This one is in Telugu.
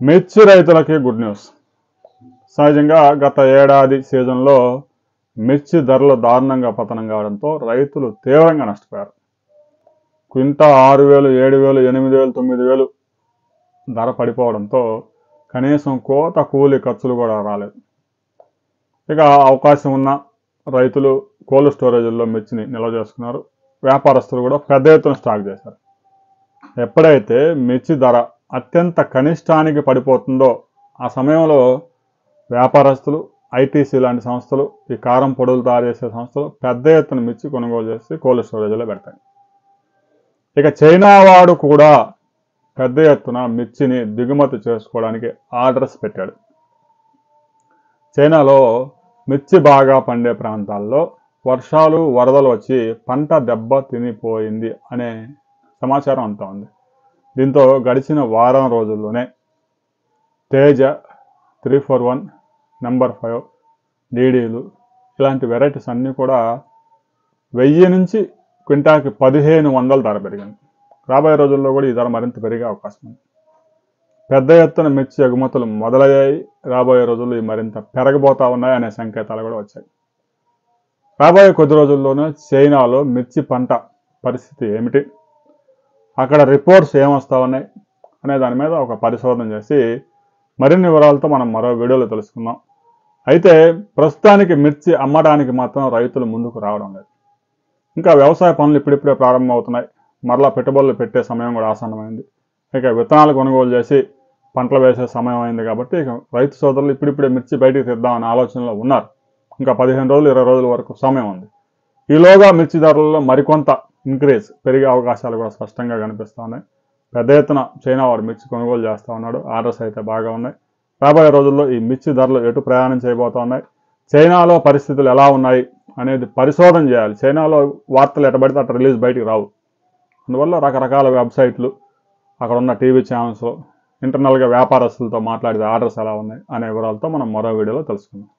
మిర్చి రైతులకి గుడ్ న్యూస్. సహజంగా గత ఏడాది సీజన్లో మిర్చి ధరలు దారుణంగా పతనం కావడంతో రైతులు తీవ్రంగా నష్టపోయారు. క్వింటా 6,000, 7,000, 8,000, 9,000 ధర పడిపోవడంతో కనీసం కోత కూలి ఖర్చులు కూడా రాలేదు. ఇక అవకాశం ఉన్న రైతులు కోల్డ్ స్టోరేజ్ల్లో మిర్చిని నిల్వ చేసుకున్నారు. వ్యాపారస్తులు కూడా పెద్ద ఎత్తున స్టాక్ చేశారు. ఎప్పుడైతే మిర్చి ధర అత్యంత కనిష్టానికి పడిపోతుందో ఆ సమయంలో వ్యాపారస్తులు, ఐటీసీ లాంటి సంస్థలు, ఈ కారం పొడులు తయారు చేసే సంస్థలు పెద్ద ఎత్తున మిర్చి కొనుగోలు చేసి కోల్డ్ స్టోరేజ్లో పెడతాయి. ఇక చైనా వాడు కూడా పెద్ద ఎత్తున మిర్చిని దిగుమతి చేసుకోవడానికి ఆర్డర్స్ పెట్టాడు. చైనాలో మిర్చి బాగా పండే ప్రాంతాల్లో వర్షాలు, వరదలు వచ్చి పంట దెబ్బ తినిపోయింది అనే సమాచారం అంతా ఉంది. దీంతో గడిచిన వారం రోజుల్లోనే తేజ 341, నెంబర్ 5, డీడీలు ఇలాంటి వెరైటీస్ అన్నీ కూడా 1000 నుంచి క్వింటాకి 1,500 ధర పెరిగింది. రాబోయే రోజుల్లో కూడా ఈ ధర మరింత పెరిగే అవకాశం ఉంది. పెద్ద ఎత్తున మిర్చి ఎగుమతులు మొదలయ్యాయి. రాబోయే రోజుల్లో ఈ మరింత పెరగబోతా ఉన్నాయి అనే సంకేతాలు కూడా వచ్చాయి. రాబోయే కొద్ది రోజుల్లోనే చైనాలో మిర్చి పంట పరిస్థితి ఏమిటి, అక్కడ రిపోర్ట్స్ ఏమొస్తా ఉన్నాయి అనే దాని మీద ఒక పరిశోధన చేసి మరిన్ని వివరాలతో మనం మరో వీడియోలో తెలుసుకుందాం. అయితే ప్రస్తుతానికి మిర్చి అమ్మడానికి మాత్రం రైతులు ముందుకు రావడం లేదు. ఇంకా వ్యవసాయ పనులు ఇప్పుడిప్పుడే ప్రారంభమవుతున్నాయి. మరలా పెట్టుబడులు పెట్టే సమయం కూడా ఆసన్నమైంది. ఇక విత్తనాలు కొనుగోలు చేసి పంటలు వేసే సమయం అయింది కాబట్టి ఇక రైతు సోదరులు ఇప్పుడిప్పుడే మిర్చి బయటికి తెద్దామనే ఆలోచనలో ఉన్నారు. ఇంకా 15 రోజులు, 20 రోజుల వరకు సమయం ఉంది. ఈలోగా మిర్చి ధరలలో మరికొంత ఇంక్రీజ్ పెరిగే అవకాశాలు కూడా స్పష్టంగా కనిపిస్తూ ఉన్నాయి. పెద్ద ఎత్తున చైనా వాడు మిర్చి కొనుగోలు చేస్తూ ఉన్నాడు. ఆర్డర్స్ అయితే బాగా ఉన్నాయి. రాబోయే రోజుల్లో ఈ మిర్చి ధరలు ఎటు ప్రయాణం చేయబోతూ ఉన్నాయి, చైనాలో పరిస్థితులు ఎలా ఉన్నాయి అనేది పరిశోధన చేయాలి. చైనాలో వార్తలు ఎటబడితే అటు రిలీజ్ బయటికి రావు. అందువల్ల రకరకాల వెబ్సైట్లు, అక్కడ ఉన్న టీవీ ఛానల్స్లో ఇంటర్నల్గా వ్యాపారస్తులతో మాట్లాడితే ఆర్డర్స్ ఎలా ఉన్నాయి అనే వివరాలతో మనం మరో వీడియోలో తెలుసుకుందాం.